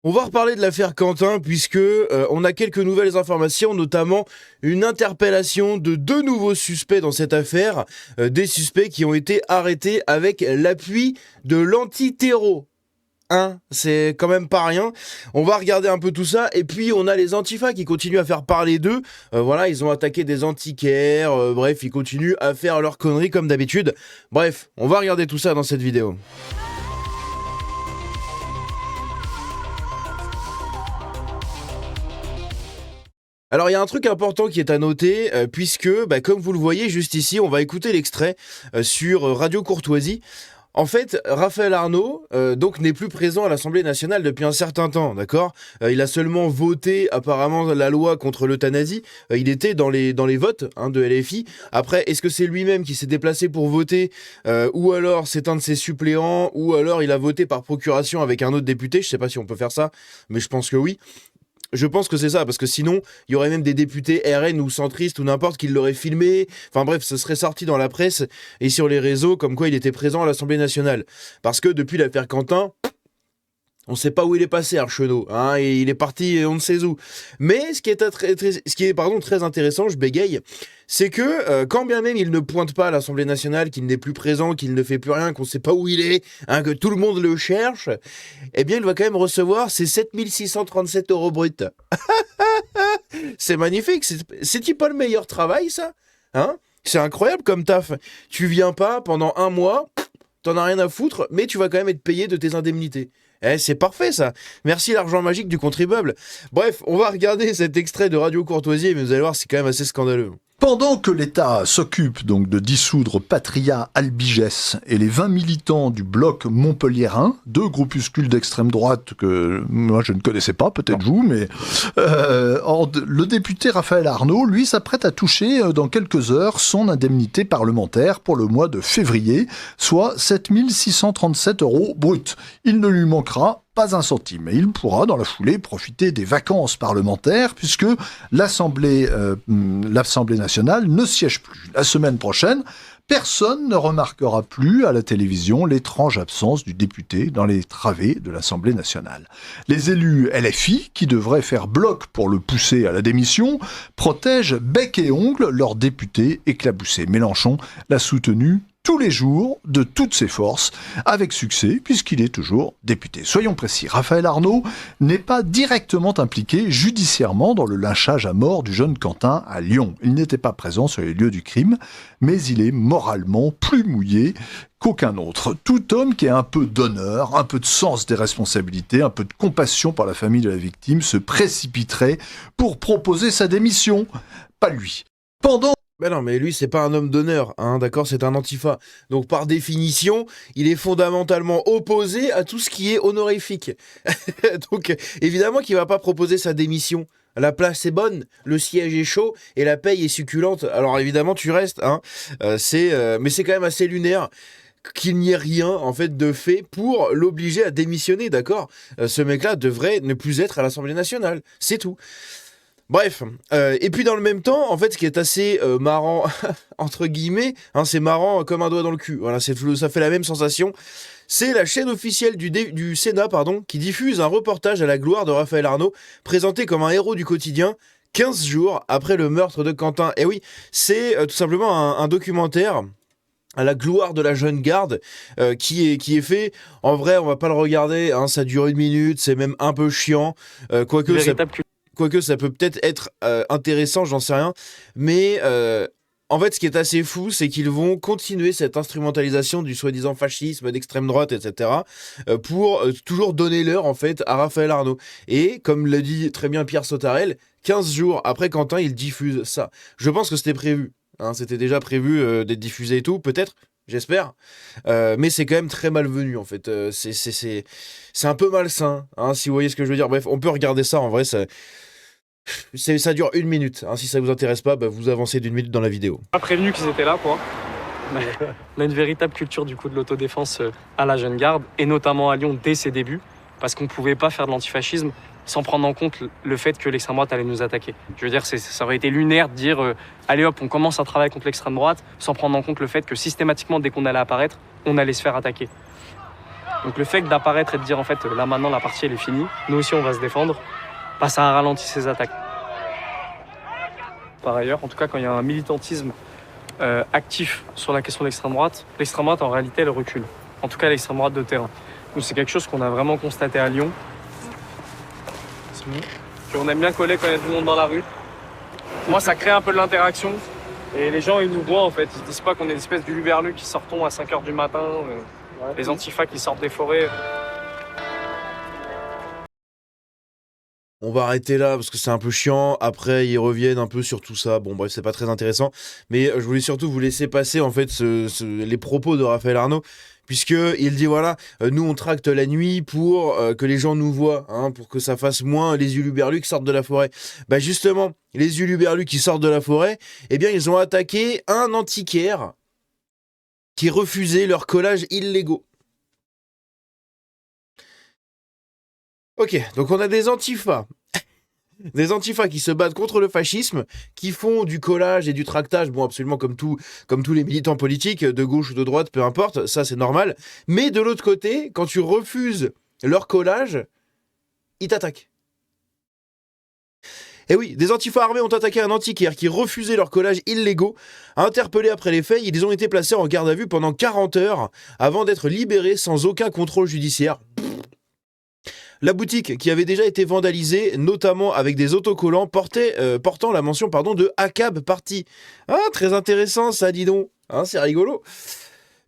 On va reparler de l'affaire Quentin puisque on a quelques nouvelles informations, notamment une interpellation de 2 nouveaux suspects dans cette affaire, des suspects qui ont été arrêtés avec l'appui de l'anti-terreau. Hein, c'est quand même pas rien. On va regarder un peu tout ça et puis on a les Antifa qui continuent à faire parler d'eux. Voilà, ils ont attaqué des antiquaires, bref, ils continuent à faire leurs conneries comme d'habitude. Bref, on va regarder tout ça dans cette vidéo. Alors il y a un truc important qui est à noter, puisque, comme vous le voyez juste ici, on va écouter l'extrait sur Radio Courtoisie. En fait, Raphaël Arnaud donc n'est plus présent à l'Assemblée nationale depuis un certain temps, d'accord. Il a seulement voté apparemment la loi contre l'euthanasie. Il était dans les votes de LFI. Après, est-ce que c'est lui-même qui s'est déplacé pour voter, ou alors c'est un de ses suppléants, ou alors il a voté par procuration avec un autre député. Je sais pas si on peut faire ça, mais je pense que oui. Je pense que c'est ça, parce que sinon, il y aurait même des députés RN ou centristes ou n'importe qui l'auraient filmé. Enfin bref, ce serait sorti dans la presse et sur les réseaux comme quoi il était présent à l'Assemblée nationale. Parce que depuis l'affaire Quentin, on ne sait pas où il est passé, Archenot, et il est parti on ne sait où. Mais ce qui est très intéressant, je bégaye, c'est que quand bien même il ne pointe pas à l'Assemblée nationale, qu'il n'est plus présent, qu'il ne fait plus rien, qu'on ne sait pas où il est, que tout le monde le cherche, eh bien il va quand même recevoir ses 7637 euros bruts. C'est magnifique, c'est-il pas le meilleur travail, ça? C'est incroyable comme taf. Tu viens pas pendant un mois, t'en as rien à foutre, mais tu vas quand même être payé de tes indemnités. C'est parfait ça. Merci l'argent magique du contribuable. Bref, on va regarder cet extrait de Radio Courtoisie, mais vous allez voir, c'est quand même assez scandaleux. Pendant que l'État s'occupe donc de dissoudre Patria Albigès et les 20 militants du bloc montpelliérain, 2 groupuscules d'extrême droite que moi je ne connaissais pas, peut-être vous, mais le député Raphaël Arnaud, lui, s'apprête à toucher dans quelques heures son indemnité parlementaire pour le mois de février, soit 7637 euros bruts. Il ne lui manquera pas un centime. Et il pourra, dans la foulée, profiter des vacances parlementaires, puisque l'Assemblée nationale ne siège plus. La semaine prochaine, personne ne remarquera plus à la télévision l'étrange absence du député dans les travées de l'Assemblée nationale. Les élus LFI, qui devraient faire bloc pour le pousser à la démission, protègent bec et ongle leur député éclaboussé. Mélenchon l'a soutenu tous les jours, de toutes ses forces, avec succès, puisqu'il est toujours député. Soyons précis, Raphaël Arnaud n'est pas directement impliqué judiciairement dans le lynchage à mort du jeune Quentin à Lyon. Il n'était pas présent sur les lieux du crime, mais il est moralement plus mouillé qu'aucun autre. Tout homme qui a un peu d'honneur, un peu de sens des responsabilités, un peu de compassion pour la famille de la victime se précipiterait pour proposer sa démission. Pas lui. Ben non, mais lui, c'est pas un homme d'honneur, d'accord, c'est un antifa. Donc, par définition, il est fondamentalement opposé à tout ce qui est honorifique. Donc, évidemment qu'il va pas proposer sa démission. La place est bonne, le siège est chaud et la paye est succulente. Alors, évidemment, tu restes, mais c'est quand même assez lunaire qu'il n'y ait rien, en fait, de fait pour l'obliger à démissionner, d'accord. Ce mec-là devrait ne plus être à l'Assemblée nationale, c'est tout. Bref, et puis dans le même temps, en fait, ce qui est assez marrant, entre guillemets, c'est marrant comme un doigt dans le cul, voilà, ça fait la même sensation, c'est la chaîne officielle du Sénat, qui diffuse un reportage à la gloire de Raphaël Arnaud, présenté comme un héros du quotidien, 15 jours après le meurtre de Quentin. Et oui, c'est tout simplement un documentaire à la gloire de la jeune garde, qui est fait. En vrai, on va pas le regarder, ça dure 1 minute, c'est même un peu chiant, Quoique ça peut peut-être être intéressant, j'en sais rien. Mais en fait, ce qui est assez fou, c'est qu'ils vont continuer cette instrumentalisation du soi-disant fascisme, d'extrême droite, etc. Pour toujours donner l'heure, en fait, à Raphaël Arnaud. Et, comme l'a dit très bien Pierre Sautarel, 15 jours après Quentin, il diffuse ça. Je pense que c'était prévu. C'était déjà prévu d'être diffusé et tout, peut-être. J'espère, mais c'est quand même très malvenu en fait. C'est un peu malsain, si vous voyez ce que je veux dire. Bref, on peut regarder ça en vrai. Ça dure 1 minute. Si ça vous intéresse pas, vous avancez d'1 minute dans la vidéo. Pas prévenu qu'ils étaient là, quoi. On a une véritable culture du coup de l'autodéfense à la jeune garde, et notamment à Lyon dès ses débuts, parce qu'on pouvait pas faire de l'antifascisme sans prendre en compte le fait que l'extrême droite allait nous attaquer. Je veux dire, ça aurait été lunaire de dire allez hop, on commence à travailler contre l'extrême droite, sans prendre en compte le fait que systématiquement, dès qu'on allait apparaître, on allait se faire attaquer. Donc le fait d'apparaître et de dire en fait là maintenant la partie elle est finie, nous aussi on va se défendre, bah, ça a ralenti ces attaques. Par ailleurs, en tout cas quand il y a un militantisme actif sur la question de l'extrême droite en réalité elle recule. En tout cas l'extrême droite de terrain. Donc c'est quelque chose qu'on a vraiment constaté à Lyon. Puis on aime bien coller quand il y a du monde dans la rue. Moi ça crée un peu de l'interaction. Et les gens, ils nous voient en fait, ils disent pas qu'on est une espèce d'uluberlu qui sortons à 5h du matin, les antifas qui sortent des forêts. On va arrêter là parce que c'est un peu chiant. Après, ils reviennent un peu sur tout ça. Bon, bref, c'est pas très intéressant. Mais je voulais surtout vous laisser passer en fait les propos de Raphaël Arnaud. Puisqu'il dit voilà, nous on tracte la nuit pour que les gens nous voient, hein, pour que ça fasse moins les uluberlus qui sortent de la forêt. Bah justement, les uluberlus qui sortent de la forêt, eh bien ils ont attaqué un antiquaire qui refusait leurs collages illégaux. Ok, donc on a des antifas. Des antifas qui se battent contre le fascisme, qui font du collage et du tractage, bon absolument comme tous les militants politiques, de gauche ou de droite, peu importe, ça c'est normal. Mais de l'autre côté, quand tu refuses leur collage, ils t'attaquent. Et oui, des antifas armés ont attaqué un antiquaire qui refusait leur collage illégaux. Interpellés après les faits, ils ont été placés en garde à vue pendant 40 heures avant d'être libérés sans aucun contrôle judiciaire. La boutique, qui avait déjà été vandalisée, notamment avec des autocollants portant la mention de ACAB Party. Ah, très intéressant ça, dis donc. Hein, c'est rigolo.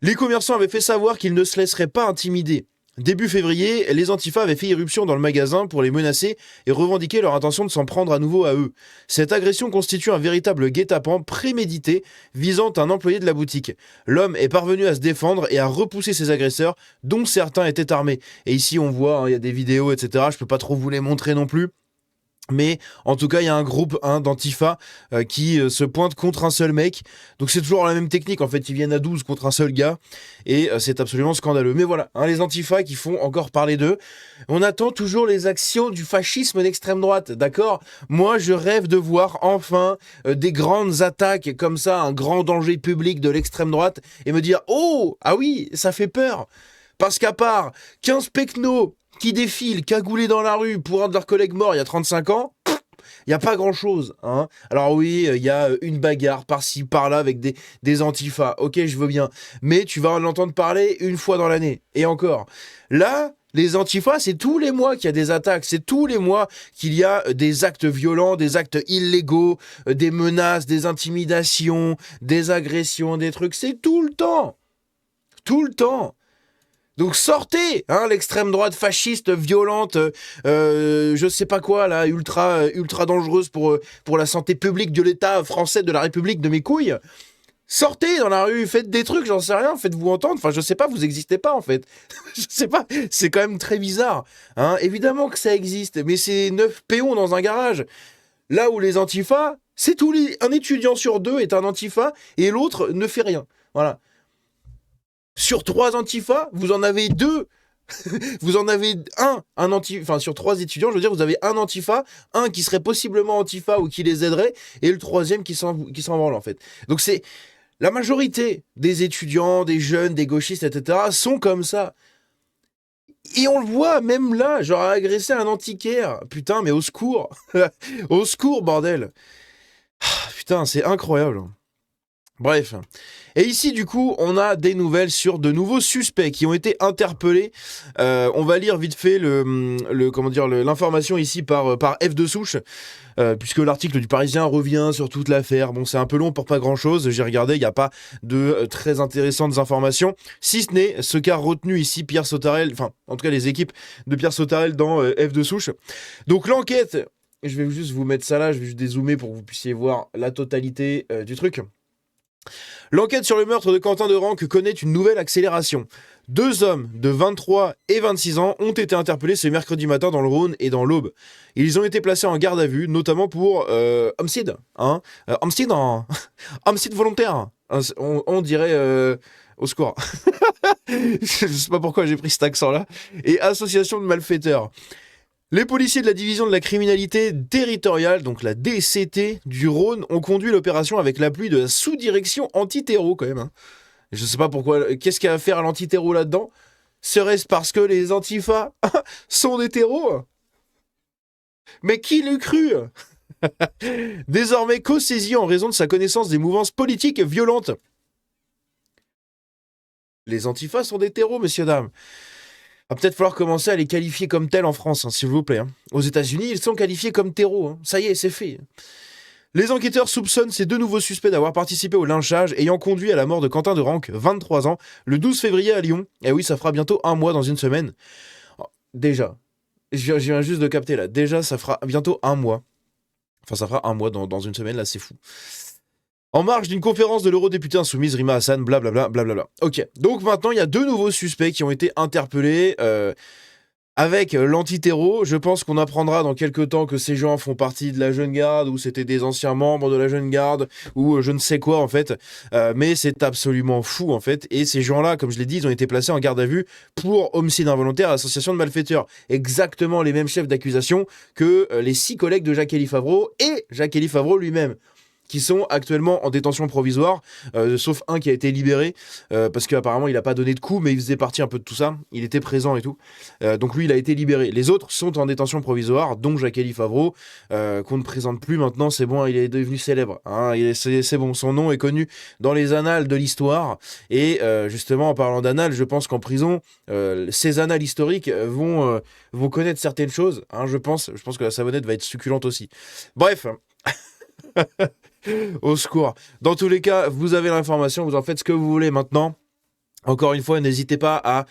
Les commerçants avaient fait savoir qu'ils ne se laisseraient pas intimider. Début février, les antifas avaient fait irruption dans le magasin pour les menacer et revendiquer leur intention de s'en prendre à nouveau à eux. Cette agression constitue un véritable guet-apens prémédité visant un employé de la boutique. L'homme est parvenu à se défendre et à repousser ses agresseurs, dont certains étaient armés. Et ici on voit, il y a des vidéos, etc. Je peux pas trop vous les montrer non plus. Mais en tout cas, il y a un groupe d'antifa qui se pointe contre un seul mec. Donc c'est toujours la même technique. En fait, ils viennent à 12 contre un seul gars. Et c'est absolument scandaleux. Mais voilà, les antifas qui font encore parler d'eux. On attend toujours les actions du fascisme d'extrême droite, d'accord ? Moi, je rêve de voir enfin des grandes attaques comme ça, un grand danger public de l'extrême droite. Et me dire, oh, ah oui, ça fait peur. Parce qu'à part 15 pecnos qui défilent, cagoulés dans la rue pour un de leurs collègues morts il y a 35 ans, il n'y a pas grand-chose. Hein. Alors oui, il y a une bagarre par-ci, par-là avec des antifas. Ok, je veux bien. Mais tu vas en entendre parler une fois dans l'année. Et encore. Là, les antifas, c'est tous les mois qu'il y a des attaques. C'est tous les mois qu'il y a des actes violents, des actes illégaux, des menaces, des intimidations, des agressions, des trucs. C'est tout le temps. Tout le temps. Donc sortez, l'extrême droite fasciste, violente, je sais pas quoi, là, ultra dangereuse pour la santé publique de l'État français, de la République, de mes couilles. Sortez dans la rue, faites des trucs, j'en sais rien, faites-vous entendre. Enfin, je sais pas, vous existez pas en fait. Je sais pas, c'est quand même très bizarre. Évidemment que ça existe, mais c'est 9 péons dans un garage. Là où les antifas, c'est un étudiant sur 2 est un antifa et l'autre ne fait rien. Voilà. Sur 3 antifas, vous en avez 2. Vous en avez un antifa, enfin sur 3 étudiants, je veux dire, vous avez un antifa, un qui serait possiblement antifa ou qui les aiderait, et le troisième qui s'en branle en fait. Donc c'est la majorité des étudiants, des jeunes, des gauchistes, etc. sont comme ça. Et on le voit, même là, genre agresser un antiquaire. Putain, mais au secours. Au secours, bordel. Putain, c'est incroyable. Bref. Et ici, du coup, on a des nouvelles sur de nouveaux suspects qui ont été interpellés. On va lire vite fait l'information ici par F de souche, puisque l'article du Parisien revient sur toute l'affaire. Bon, c'est un peu long pour pas grand-chose. J'ai regardé, il n'y a pas de très intéressantes informations, si ce n'est ce qu'a retenu ici Pierre Sautarel, enfin, en tout cas les équipes de Pierre Sautarel dans F de souche. Donc l'enquête, je vais juste vous mettre ça là, je vais juste dézoomer pour que vous puissiez voir la totalité du truc. L'enquête sur le meurtre de Quentin de Ranc connaît une nouvelle accélération. 2 hommes de 23 et 26 ans ont été interpellés ce mercredi matin dans le Rhône et dans l'Aube. Ils ont été placés en garde à vue, notamment pour homicide. Homicide volontaire. On dirait... au secours. Je sais pas pourquoi j'ai pris cet accent-là. Et association de malfaiteurs. Les policiers de la division de la criminalité territoriale, donc la DCT du Rhône, ont conduit l'opération avec l'appui de la sous-direction anti-terreau quand même. Je sais pas pourquoi, qu'est-ce qu'il y a à faire à l'anti-terreau là-dedans ? Serait-ce parce que les antifas sont des terreaux? Mais qui l'eût cru? Désormais co-saisi en raison de sa connaissance des mouvances politiques violentes. Les antifas sont des terreaux, messieurs, dames. Va peut-être falloir commencer à les qualifier comme tels en France, s'il vous plaît. Aux États-Unis, ils sont qualifiés comme terreaux. Ça y est, c'est fait. Les enquêteurs soupçonnent ces deux nouveaux suspects d'avoir participé au lynchage ayant conduit à la mort de Quentin de Ranque, 23 ans, le 12 février à Lyon. Et oui, ça fera bientôt un mois dans une semaine. Déjà, je viens juste de capter là. Déjà, ça fera bientôt un mois. Enfin, ça fera un mois dans une semaine, là, c'est fou. En marge d'une conférence de l'eurodéputé insoumise Rima Hassan, blablabla, blablabla. Ok, donc maintenant, il y a deux nouveaux suspects qui ont été interpellés avec l'anti-terreau. Je pense qu'on apprendra dans quelques temps que ces gens font partie de la Jeune Garde, ou c'était des anciens membres de la Jeune Garde, ou je ne sais quoi, en fait. Mais c'est absolument fou, en fait. Et ces gens-là, comme je l'ai dit, ils ont été placés en garde à vue pour homicide involontaire à association de malfaiteurs. Exactement les mêmes chefs d'accusation que les 6 collègues de Jacques-Élie Favreau et Jacques-Élie Favreau lui-même, qui sont actuellement en détention provisoire, sauf un qui a été libéré, parce qu'apparemment il n'a pas donné de coups, mais il faisait partie un peu de tout ça, il était présent et tout, donc lui il a été libéré. Les autres sont en détention provisoire, dont Jacques-Élie Favreau, qu'on ne présente plus maintenant, c'est bon, il est devenu célèbre, hein, c'est bon, son nom est connu dans les annales de l'histoire, et justement en parlant d'annales, je pense qu'en prison, ces annales historiques vont connaître certaines choses, hein, je pense que la savonnette va être succulente aussi. Bref. Au secours. Dans tous les cas, vous avez l'information, vous en faites ce que vous voulez maintenant. Encore une fois, n'hésitez pas à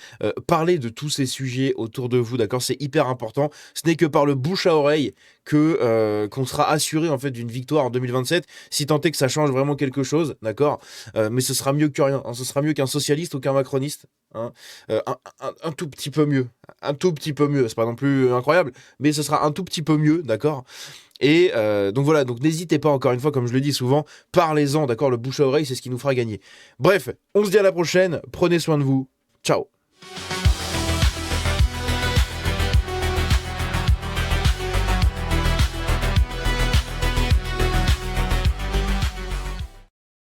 parler de tous ces sujets autour de vous, d'accord? C'est hyper important. Ce n'est que par le bouche à oreille qu'on sera assuré en fait d'une victoire en 2027, si tant est que ça change vraiment quelque chose, d'accord? Mais ce sera mieux que rien, hein. Ce sera mieux qu'un socialiste ou qu'un macroniste, hein. Un tout petit peu mieux, c'est pas non plus incroyable, mais ce sera un tout petit peu mieux, d'accord? Et donc voilà, donc n'hésitez pas, encore une fois, comme je le dis souvent, parlez-en, d'accord? Le bouche à oreille, c'est ce qui nous fera gagner. Bref, on se dit à la prochaine, prenez soin de vous, ciao.